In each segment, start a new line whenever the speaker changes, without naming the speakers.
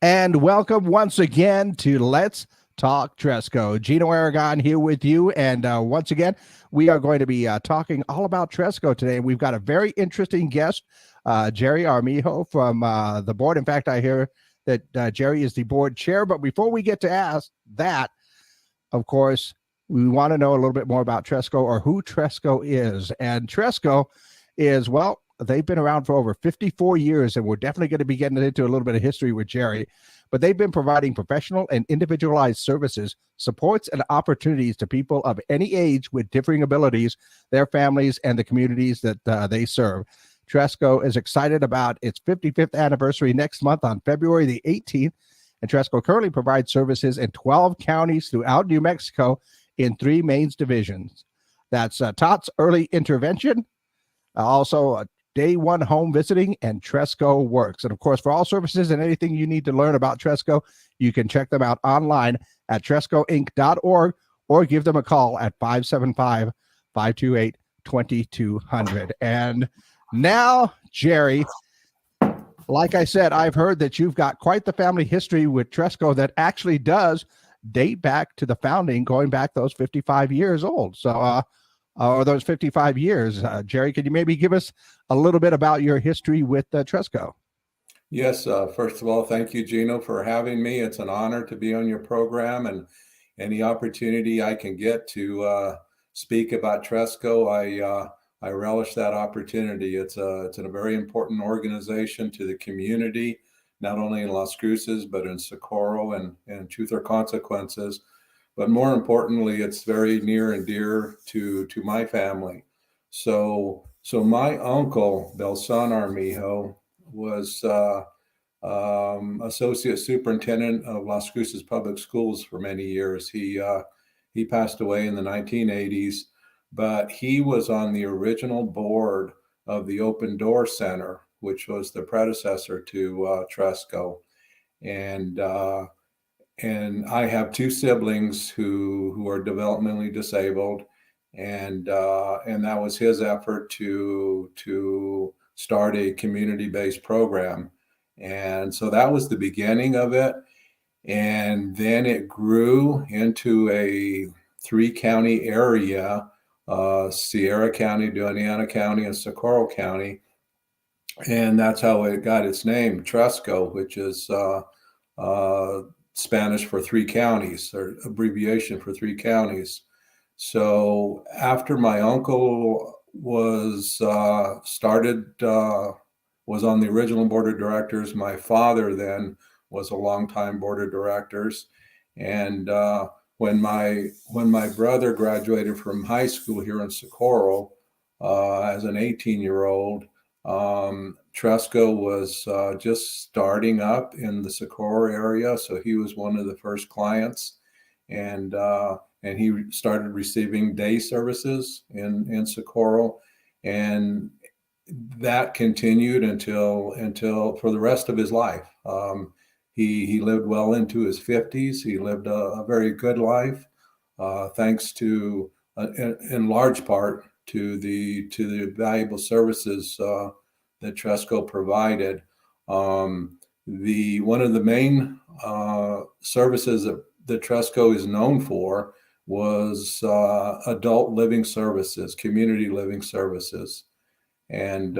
And welcome once again to Let's Talk Tresco. Gino Aragon here with you. And once again, we are going to be talking all about Tresco today. We've got a very interesting guest, Jerry Armijp from the board. In fact, I hear that Jerry is the board chair. But before we get to ask that, of course, we want to know a little bit more about Tresco, or who Tresco is. And Tresco is, well, they've been around for over 54 years, and we're definitely going to be getting into a little bit of history with Jerry. But they've been providing professional and individualized services, supports, and opportunities to people of any age with differing abilities, their families, and the communities that they serve. Tresco is excited about its 55th anniversary next month on February the 18th. And Tresco currently provides services in 12 counties throughout New Mexico in 3 main divisions. That's TOTS Early Intervention, also Day One Home Visiting, and Tresco Works. And of course, for all services and anything you need to learn about Tresco, you can check them out online at trescoinc.org or give them a call at 575-528-2200. And now, Jerry, like I said, I've heard that you've got quite the family history with Tresco that actually does date back to the founding, going back those 55 years old. So, or those 55 years. Jerry, could you maybe give us a little bit about your history with Tresco?
Yes. First of all, thank you, Gino, for having me. It's an honor to be on your program, and any opportunity I can get to speak about Tresco, I relish that opportunity. It's a very important organization to the community, not only in Las Cruces, but in Socorro and Truth or Consequences. But more importantly, it's very near and dear to my family. So my uncle, Belson Armijp, was associate superintendent of Las Cruces Public Schools for many years. He passed away in the 1980s, but he was on the original board of the Open Door Center, which was the predecessor to Tresco. And I have 2 siblings who are developmentally disabled, and that was his effort to start a community-based program. And so that was the beginning of it. And then it grew into a 3-county area, Sierra County, Doñana County, and Socorro County. And that's how it got its name, Tresco, which is Spanish for 3 counties, or abbreviation for 3 counties. So after my uncle was on the original board of directors, my father then was a longtime board of directors. And when my brother graduated from high school here in Socorro as an 18-year-old, Tresco was just starting up in the Socorro area, so he was one of the first clients, and he started receiving day services in Socorro, and that continued until for the rest of his life. He lived well into his 50s. He lived a very good life, thanks to, in large part, to the valuable services that Tresco provided. One of the main services that Tresco is known for was adult living services, community living services. And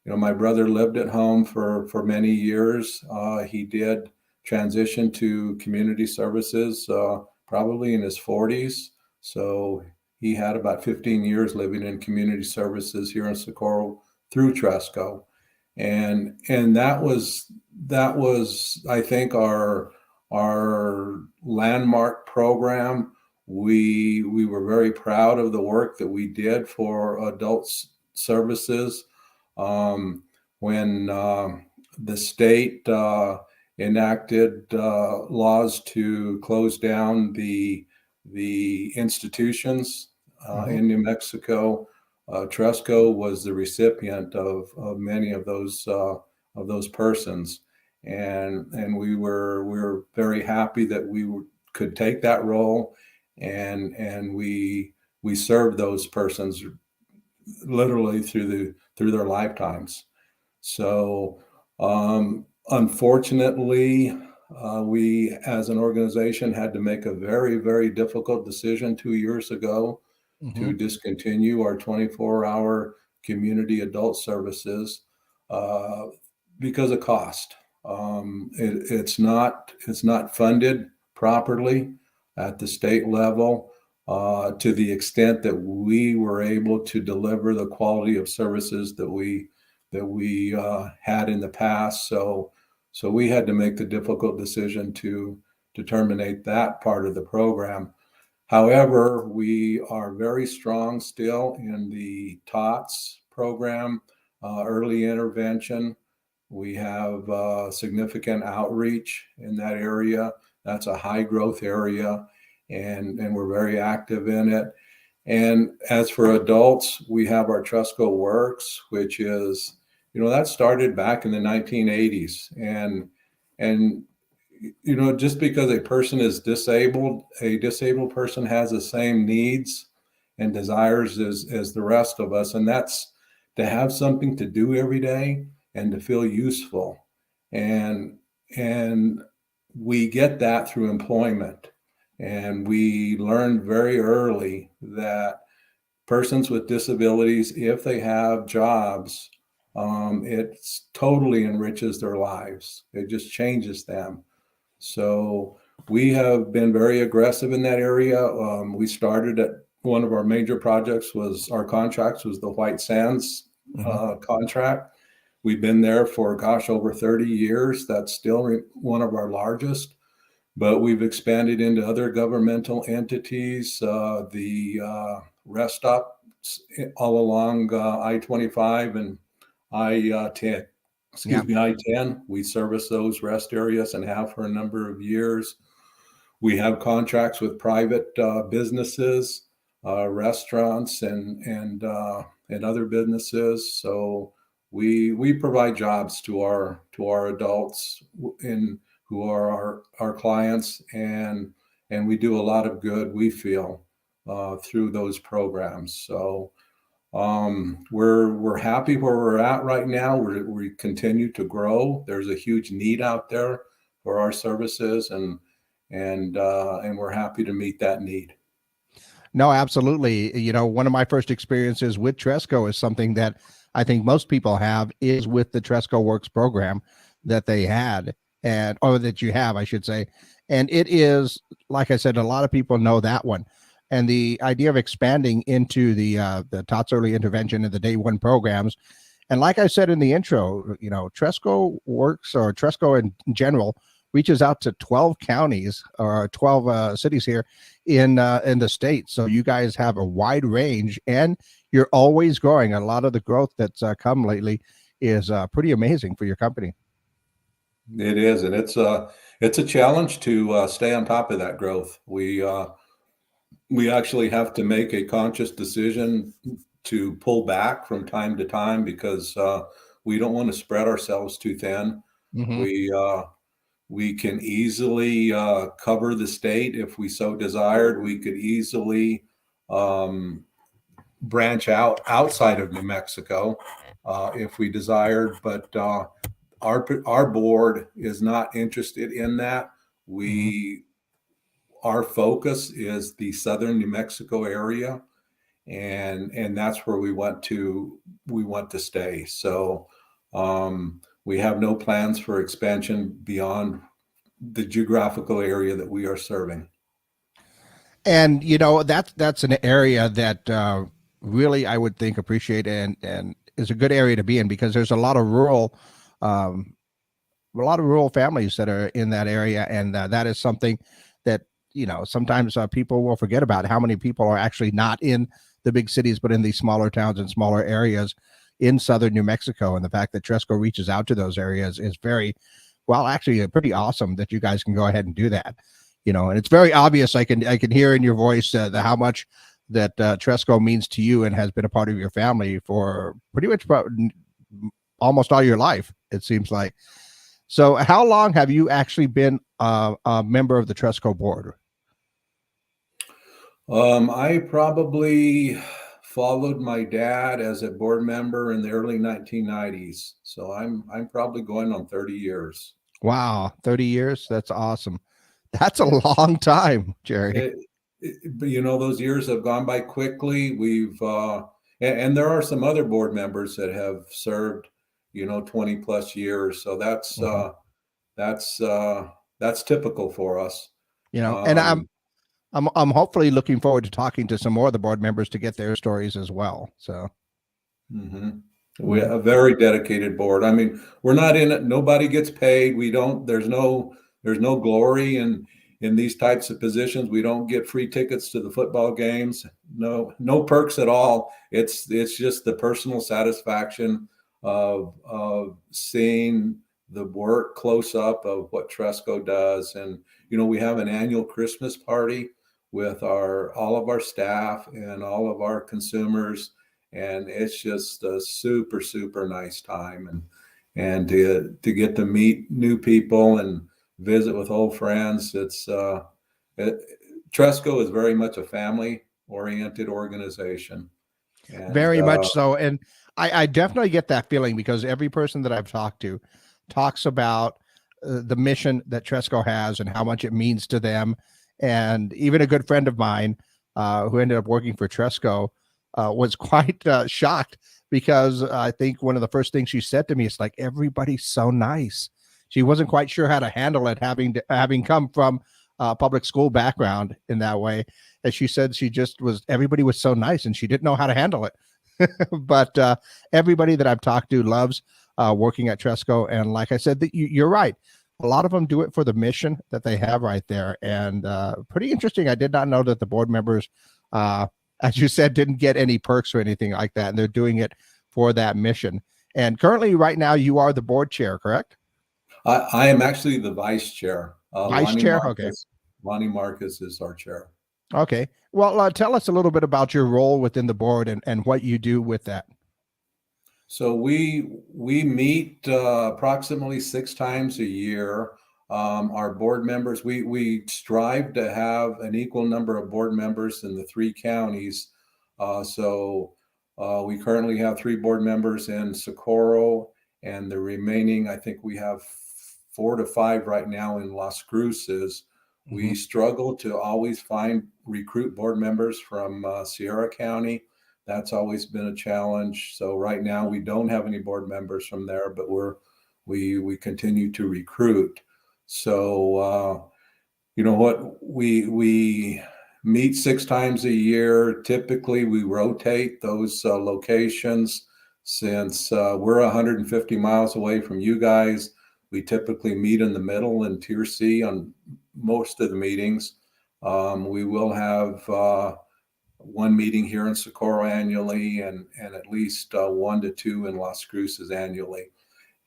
my brother lived at home for many years. He did transition to community services probably in his 40s. So he had about 15 years living in community services here in Socorro through Tresco. And that was I think our landmark program. We were very proud of the work that we did for adults services. When the state enacted laws to close down the institutions in New Mexico, Tresco was the recipient of many of those persons, and we were very happy that we could take that role, and we served those persons literally through their lifetimes. So unfortunately, We, as an organization, had to make a very, very difficult decision 2 years ago
Hmm.
to discontinue our 24-hour community adult services uh, because of cost. It's not funded properly at the state level to the extent that we were able to deliver the quality of services that we had in the past. So we had to make the difficult decision to terminate that part of the program. However, we are very strong still in the TOTS program, early intervention. We have significant outreach in that area. That's a high growth area, and we're very active in it. And as for adults, we have our Tresco Works, which is, that started back in the 1980s. And just because a person is disabled, a disabled person has the same needs and desires as the rest of us. And that's to have something to do every day and to feel useful. And we get that through employment. And we learned very early that persons with disabilities, if they have jobs, it totally enriches their lives. It just changes them. So we have been very aggressive in that area. We started at one of our major projects was our contracts was the White Sands contract. We've been there for, over 30 years. That's still one of our largest, but we've expanded into other governmental entities, the rest stops all along I-25 and I-10.
Yeah.
I-10. We service those rest areas and have for a number of years. We have contracts with private businesses, restaurants, and other businesses. So we provide jobs to our adults who are our clients, and we do a lot of good, we feel, through those programs. So we're happy where we're at right now. We continue to grow. There's a huge need out there for our services, and we're happy to meet that need.
No, absolutely. One of my first experiences with Tresco is something that I think most people have is with the Tresco Works program that they had or that you have, I should say. And it is, like I said, a lot of people know that one. And the idea of expanding into the TOTS early intervention and the day one programs. And like I said in the intro, Tresco Works, or Tresco in general, reaches out to 12 counties or 12 cities here in the state. So you guys have a wide range, and you're always growing. A lot of the growth that's come lately is pretty amazing for your company.
It is, and it's a challenge to stay on top of that growth. We actually have to make a conscious decision to pull back from time to time because we don't want to spread ourselves too thin.
Mm-hmm.
We can easily cover the state if we so desired. We could easily branch out outside of New Mexico if we desired, but our board is not interested in that. Our focus is the southern New Mexico area, and that's where we want to stay. So we have no plans for expansion beyond the geographical area that we are serving.
And that's an area that really I would think appreciate and is a good area to be in, because there's a lot of rural families that are in that area, and that is something that sometimes people will forget about, how many people are actually not in the big cities but in these smaller towns and smaller areas in southern New Mexico. And the fact that Tresco reaches out to those areas is actually pretty awesome that you guys can go ahead and do that. And it's very obvious. I can hear in your voice how much that Tresco means to you and has been a part of your family for pretty much almost all your life, it seems like. So how long have you actually been a member of the Tresco board?
I probably followed my dad as a board member in the early 1990s. So I'm probably going on 30 years.
Wow, 30 years. That's awesome. That's a long time, Jerry.
But those years have gone by quickly. And there are some other board members that have served, 20 plus years. So
Mhm.
that's that's typical for us.
And
Um,
I'm hopefully looking forward to talking to some more of the board members to get their stories as well. So,
mhm. We
mhm,
a very dedicated board. I mean, we're not in it. Nobody gets paid. We don't. There's no glory in these types of positions. We don't get free tickets to the football games. No perks at all. It's just the personal satisfaction of seeing the work close up of what Tresco does. And we have an annual Christmas party with our all of our staff and all of our consumers, and it's just a super super nice time, and to get to meet new people and visit with old friends. It, Tresco is very much a family oriented organization, and
very much so. And I definitely get that feeling because every person that I've talked to talks about the mission that Tresco has and how much it means to them. And even a good friend of mine who ended up working for Tresco was quite shocked because I think one of the first things she said to me is like, everybody's so nice. She wasn't quite sure how to handle it, having come from a public school background in that way. And she said she just was, everybody was so nice and she didn't know how to handle it. But everybody that I've talked to loves working at Tresco. And like I said, you're right. A lot of them do it for the mission that they have right there. And pretty interesting. I did not know that the board members, as you said, didn't get any perks or anything like that. And they're doing it for that mission. And currently, right now, you are the board chair, correct?
I am actually the vice chair.
Vice chair? Okay.
Lonnie Marcus is our chair.
Okay. Well, tell us a little bit about your role within the board and what you do with that.
So we meet approximately 6 times a year. Our board members, we strive to have an equal number of board members in the 3 counties. We currently have 3 board members in Socorro, and the remaining, I think we have 4 to 5 right now in Las Cruces.
Mhm.
We struggle to always recruit board members from Sierra County. That's always been a challenge. So right now we don't have any board members from there, but we continue to recruit. So you know what, we meet 6 times a year. Typically we rotate those locations. Since we're 150 miles away from you guys, we typically meet in the middle in Tier C on most of the meetings. We will have one meeting here in Socorro annually, and at least 1 to 2 in Las Cruces annually.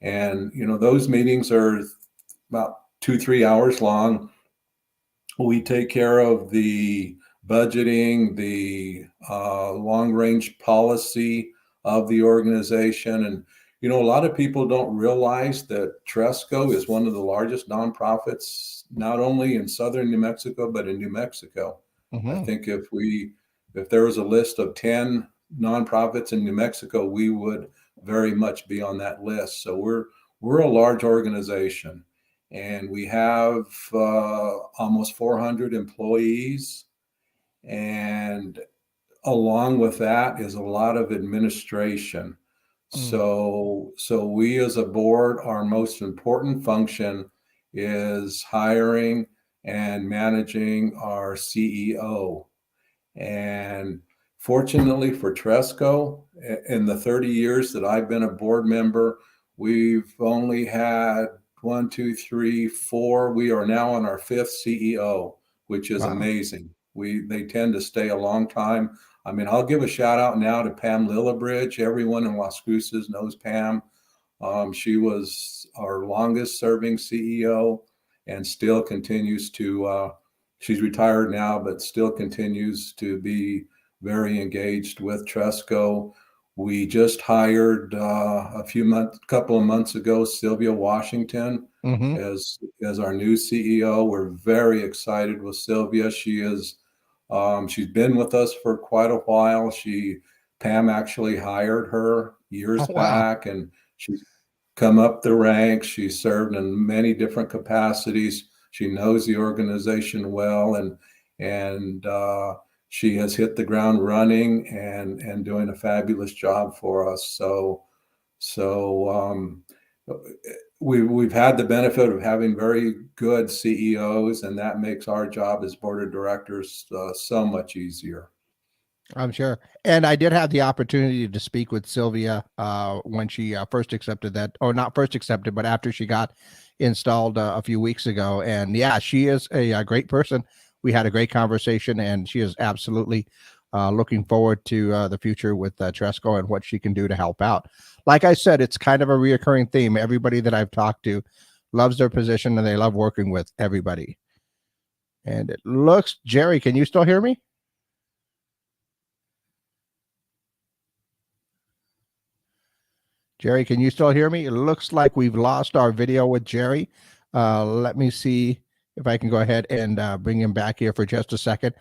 And those meetings are about 2 3 hours long. We take care of the budgeting, the long range policy of the organization. And a lot of people don't realize that Tresco is one of the largest nonprofits, not only in southern New Mexico, but in New Mexico. I
Mhm.
think if there was a list of 10 nonprofits in New Mexico, we would very much be on that list. So we're a large organization, and we have almost 400 employees. And along with that is a lot of administration.
Mm.
So we as a board, our most important function is hiring and managing our CEO. And fortunately for Tresco, in the 30 years that I've been a board member, we've only had one, two, three, four. We are now on our fifth CEO, which is
Wow.
amazing. They tend to stay a long time. I mean, I'll give a shout out now to Pam Lillibridge. Everyone in Las Cruces knows Pam. She was our longest serving CEO and still continues to, she's retired now, but still continues to be very engaged with Tresco. We just hired couple of months ago, Sylvia Washington
Mhm.
as our new CEO. We're very excited with Sylvia. She's been with us for quite a while. Pam actually hired her years
Oh, wow.
back, and come up the ranks. She's served in many different capacities. She knows the organization well, and she has hit the ground running and doing a fabulous job for us. So we've had the benefit of having very good CEOs, and that makes our job as board of directors so much easier.
I'm sure. And I did have the opportunity to speak with Sylvia when she first accepted that, or not first accepted, but after she got installed a few weeks ago. And yeah, she is a great person. We had a great conversation, and she is absolutely looking forward to the future with Tresco and what she can do to help out. Like I said, it's kind of a reoccurring theme. Everybody that I've talked to loves their position, and they love working with everybody. And it looks, Jerry, can you still hear me? Jerry, can you still hear me? It looks like we've lost our video with Jerry. Let me see if I can go ahead and bring him back here for just a second.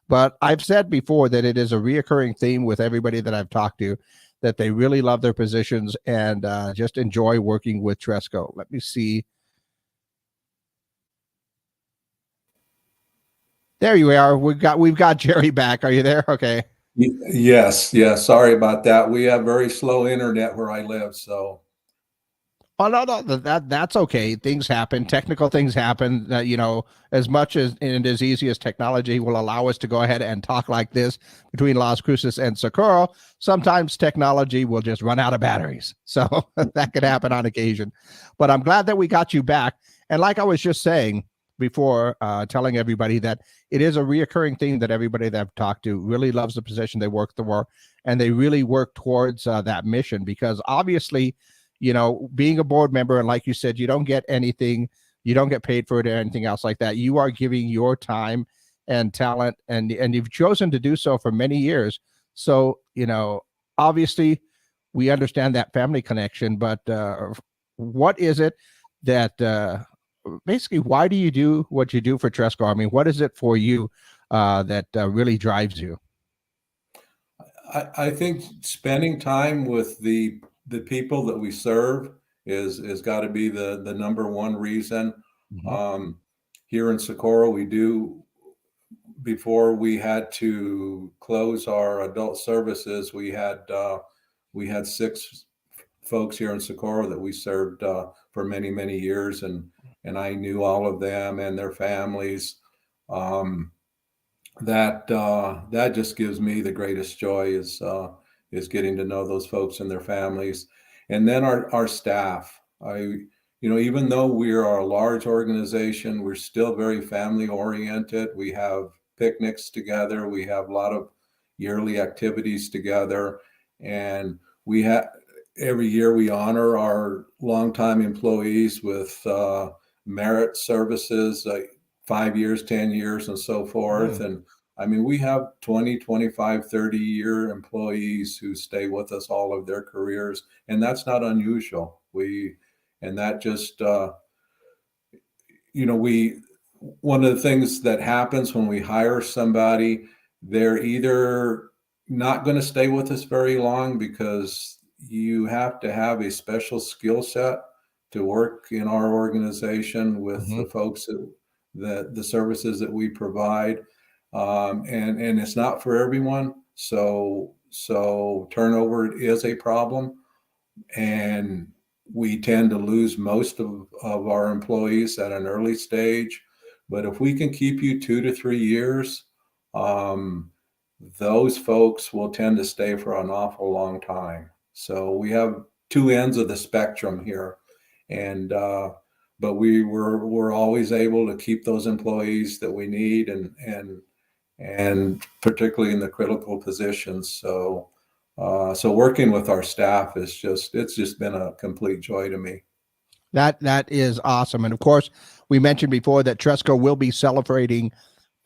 But I've said before that it is a reoccurring theme with everybody that I've talked to, that they really love their positions and just enjoy working with Tresco. Let me see. There you are. We've got Jerry back. Are you there? Okay.
Yes. Sorry about that. We have very slow internet where I live, so.
Oh no, that's okay. Things happen. Technical things happen. You know, as much as and as easy as technology will allow us to go ahead and talk like this between Las Cruces and Socorro, sometimes technology will just run out of batteries. So that could happen on occasion. But I'm glad that we got you back. And like I was just saying before, telling everybody that it is a reoccurring theme that everybody that I've talked to really loves the position they work for, and they really work towards that mission, because obviously, you know, being a board member, and like you said, you don't get anything, you don't get paid for it or anything else like that. You are giving your time and talent, and you've chosen to do so for many years. So, you know, obviously we understand that family connection, but what is it that basically, why do you do what you do for Tresco? I mean, what is it for you that really drives you?
I think spending time with the people that we serve is got to be the number one reason.
Mhm.
Here in Socorro, we do, before we had to close our adult services, we had 6 folks here in Socorro that we served for many years, and I knew all of them and their families. Um, that just gives me the greatest joy is getting to know those folks and their families, and then our staff. Even though we are a large organization, we're still very family oriented. We have picnics together. We have a lot of yearly activities together, and we have every year we honor our longtime employees with merit services, 5 years, 10 years, and so forth. And I mean, we have 20, 25, 30-year employees who stay with us all of their careers, and that's not unusual. And that just, one of the things that happens when we hire somebody, they're either not going to stay with us very long because you have to have a special skill set to work in our organization with the folks that the services that we provide, and it's not for everyone. So turnover is a problem, and we tend to lose most of our employees at an early stage. But if we can keep you 2 to 3 years, those folks will tend to stay for an awful long time. So we have two ends of the spectrum here, and but we're always able to keep those employees that we need, and particularly in the critical positions. So working with our staff it's just been a complete joy to me.
That is awesome. And of course, we mentioned before that Tresco will be celebrating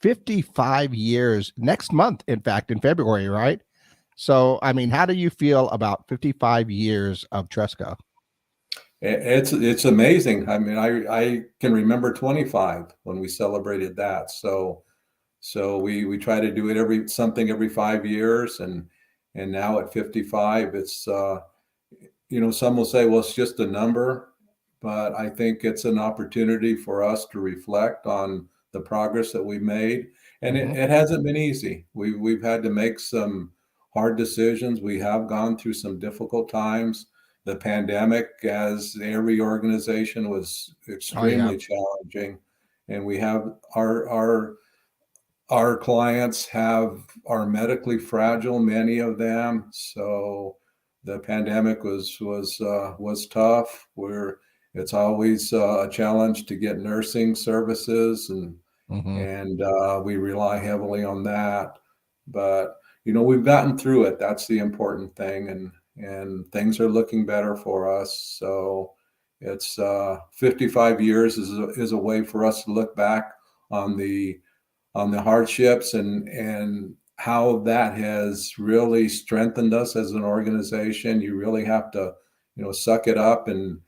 55 years next month, in fact, in February, right? So, I mean, how do you feel about 55 years of Tresco?
It's amazing. I mean, I can remember 25 when we celebrated that. So we try to do it every 5 years, and now at 55, some will say, well, it's just a number, but I think it's an opportunity for us to reflect on the progress that we've made. And
Hmm.
it hasn't been easy. We've had to make some hard decisions. We have gone through some difficult times. The pandemic, as every organization, was
Oh yeah.
extremely challenging. And we have our clients are medically fragile, many of them. So the pandemic was tough. Where it's always a challenge to get nursing services, and
Hmm.
we rely heavily on that. But we've gotten through it. That's the important thing, and things are looking better for us. So it's 55 years is a way for us to look back on the hardships, and how that has really strengthened us as an organization. You really have to, suck it up and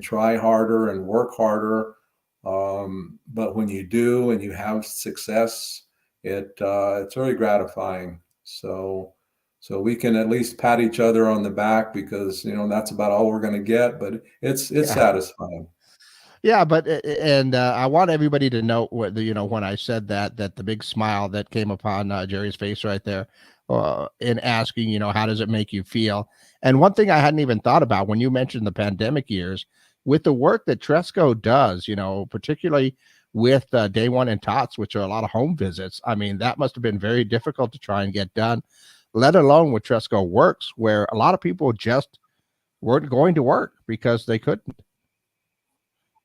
try harder and work harder. But when you do and you have success, it's very gratifying. So we can at least pat each other on the back, because that's about all we're going to get. But it's
Yeah.
satisfying.
Yeah, but and I want everybody to note what when I said that the big smile that came upon Jerry's face right there, in asking, how does it make you feel? And one thing I hadn't even thought about when you mentioned the pandemic years, with the work that Tresco does, particularly with Day One and Tots, which are a lot of home visits. I mean, that must have been very difficult to try and get done, let alone with Tresco Works, where a lot of people just weren't going to work because they couldn't.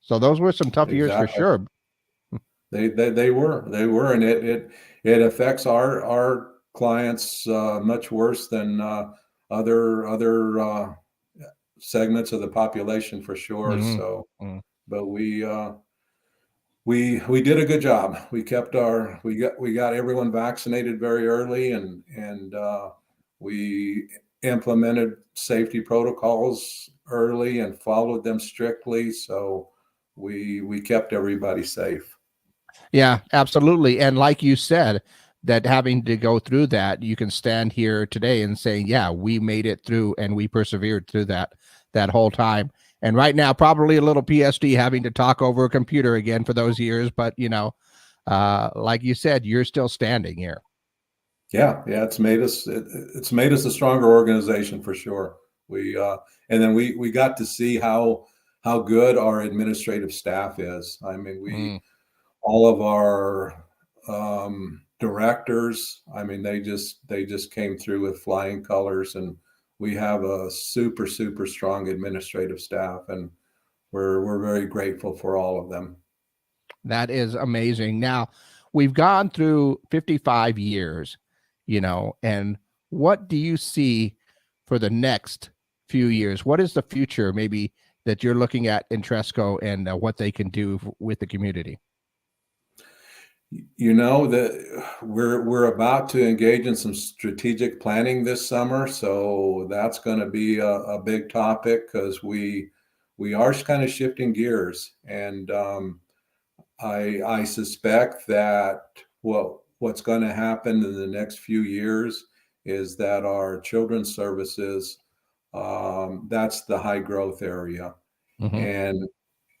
So those were some tough years for
Exactly.
sure.
They were, and it affects our clients much worse than other segments of the population, for sure.
Mhm,
So,
mm.
but we did a good job. We got everyone vaccinated very early, and we implemented safety protocols early and followed them strictly. So we kept everybody safe.
Yeah, absolutely. And like you said, that having to go through that, you can stand here today and saying, yeah, we made it through and we persevered through that whole time. And right now, probably a little PSD having to talk over a computer again for those years. But like you said, you're still standing here.
Yeah, it's made us a stronger organization, for sure. We and then we got to see how good our administrative staff is. I mean, we
Mm.
all of our directors. I mean, they just came through with flying colors, and we have a super strong administrative staff, and we're very grateful for all of them.
That is amazing. Now, we've gone through 55 years, and what do you see for the next few years? What is the future maybe that you're looking at in Tresco, and what they can do with the community?
That we're about to engage in some strategic planning this summer, so that's going to be a big topic, because we are kind of shifting gears, and I suspect that what's going to happen in the next few years is that our children's services, that's the high growth area.
Hmm.
And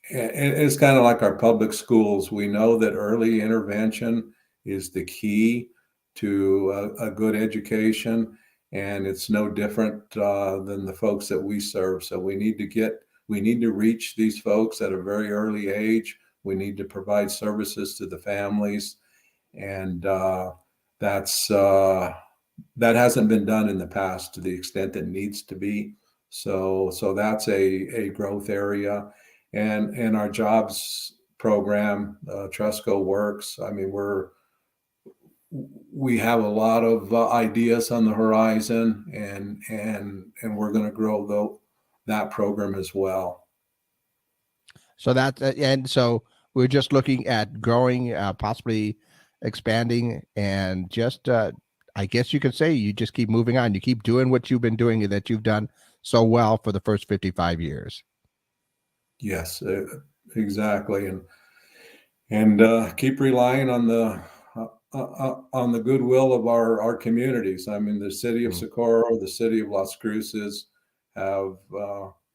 it's kind of like our public schools. We know that early intervention is the key to a good education, and it's no different than the folks that we serve. So we need to reach these folks at a very early age. We need to provide services to the families, and that's that hasn't been done in the past to the extent it needs to be. So that's a growth area, and our jobs program, Tresco Works. I mean, we have a lot of ideas on the horizon, and we're going to grow that program as well.
So that and so we're just looking at growing, possibly expanding, and just I guess you could say you just keep moving on. You keep doing what you've been doing that you've done so well for the first 55 years.
Yes, exactly, and keep relying on the goodwill of our communities. I mean, the city of
Mm.
Socorro, the city of Las Cruces have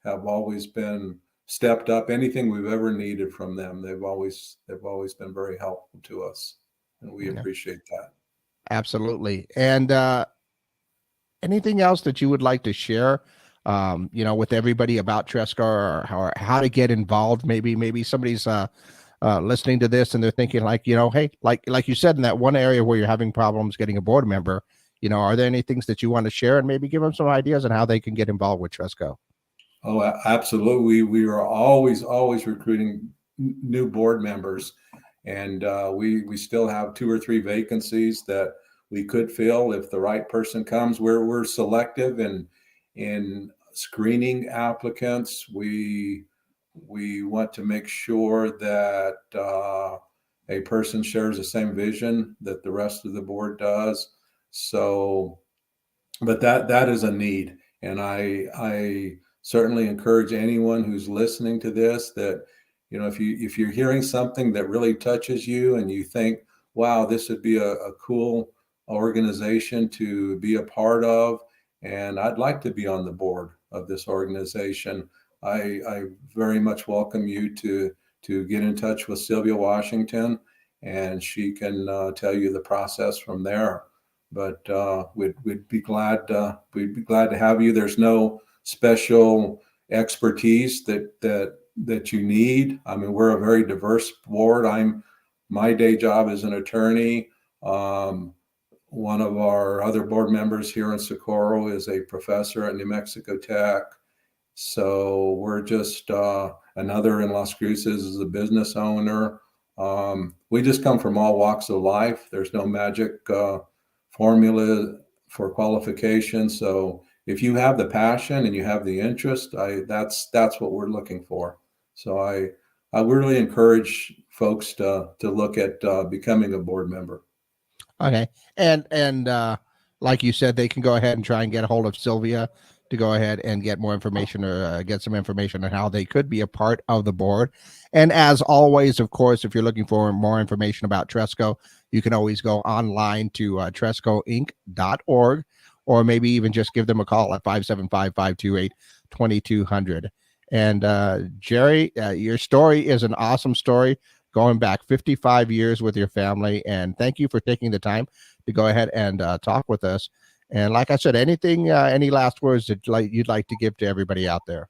always been stepped up. Anything we've ever needed from them, they've always been very helpful to us, and we
Yeah,
appreciate that.
absolutely. And anything else that you would like to share, with everybody about Tresco, or how to get involved? Maybe somebody's listening to this and they're thinking like, hey, like you said, in that one area where you're having problems getting a board member, are there any things that you want to share and maybe give them some ideas on how they can get involved with Tresco?
Oh, absolutely. We are always recruiting new board members, and we still have 2 or 3 vacancies that we could fill if the right person comes. We're selective in screening applicants. We want to make sure that a person shares the same vision that the rest of the board does. So, but that is a need, and I certainly encourage anyone who's listening to this that, if you're hearing something that really touches you and you think, wow, this would be a cool organization to be a part of, and I'd like to be on the board of this organization, I very much welcome you to get in touch with Sylvia Washington, and she can tell you the process from there. But we'd be glad to have you. There's no special expertise that you need. I mean, we're a very diverse board. My day job is an attorney. One of our other board members here in Socorro is a professor at New Mexico Tech. So we're just another in Las Cruces is a business owner. We just come from all walks of life. There's no magic formula for qualification. So if you have the passion and you have the interest, that's what we're looking for. So I really encourage folks to look at becoming a board member.
Okay. And like you said, they can go ahead and try and get a hold of Sylvia to go ahead and get more information, or get some information on how they could be a part of the board. And as always, of course, if you're looking for more information about Tresco, you can always go online to trescoinc.org, or maybe even just give them a call at 575-528-2200. And Jerry, your story is an awesome story, going back 55 years with your family. And thank you for taking the time to go ahead and talk with us. And like I said, any last words that you'd like to give to everybody out there?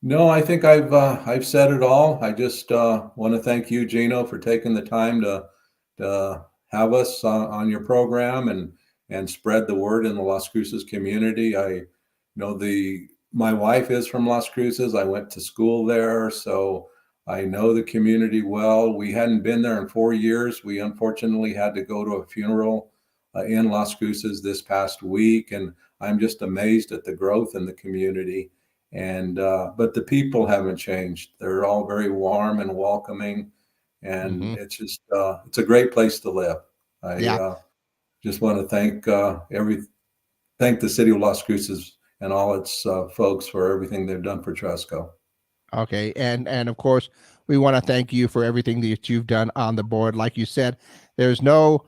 No, I think I've said it all. I just want to thank you, Gino, for taking the time to have us on your program and spread the word in the Las Cruces community. I know my wife is from Las Cruces. I went to school there, so I know the community well. We hadn't been there in 4 years. We unfortunately had to go to a funeral in Las Cruces this past week, and I'm just amazed at the growth in the community. And but the people haven't changed. They're all very warm and welcoming, and it's just it's a great place to live. I just want to thank the city of Las Cruces and all its folks for everything they've done for Tresco.
Okay. And of course, we want to thank you for everything that you've done on the board. Like you said, there's no,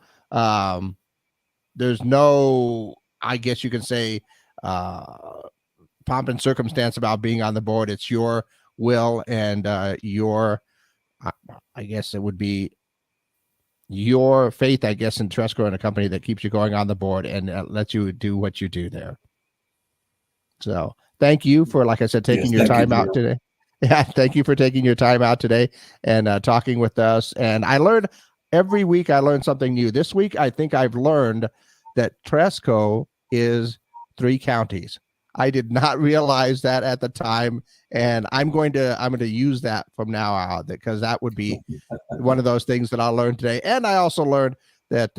I guess you can say, pomp and circumstance about being on the board. It's your will and I guess it would be your faith, I guess, in Tresco and a company that keeps you going on the board and lets you do what you do there. So thank you for, like I said, taking your time out today. Yeah, thank you for taking your time out today and talking with us. And every week I learn something new. This week, I think I've learned that Tresco is 3 counties. I did not realize that at the time, and I'm going to use that from now on, because that would be one of those things that I'll learn today. And I also learned that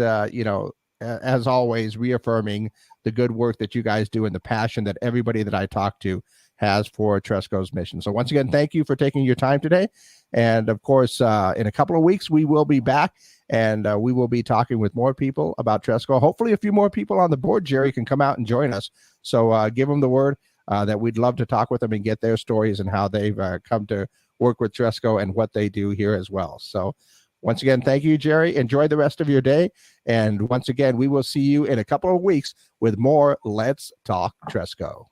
as always, reaffirming the good work that you guys do and the passion that everybody that I talk to has for Tresco's mission. So once again, thank you for taking your time today. And of course, in a couple of weeks, we will be back, and we will be talking with more people about Tresco. Hopefully a few more people on the board, Jerry, can come out and join us. So give them the word that we'd love to talk with them and get their stories and how they've come to work with Tresco and what they do here as well. So once again, thank you, Jerry. Enjoy the rest of your day. And once again, we will see you in a couple of weeks with more Let's Talk Tresco.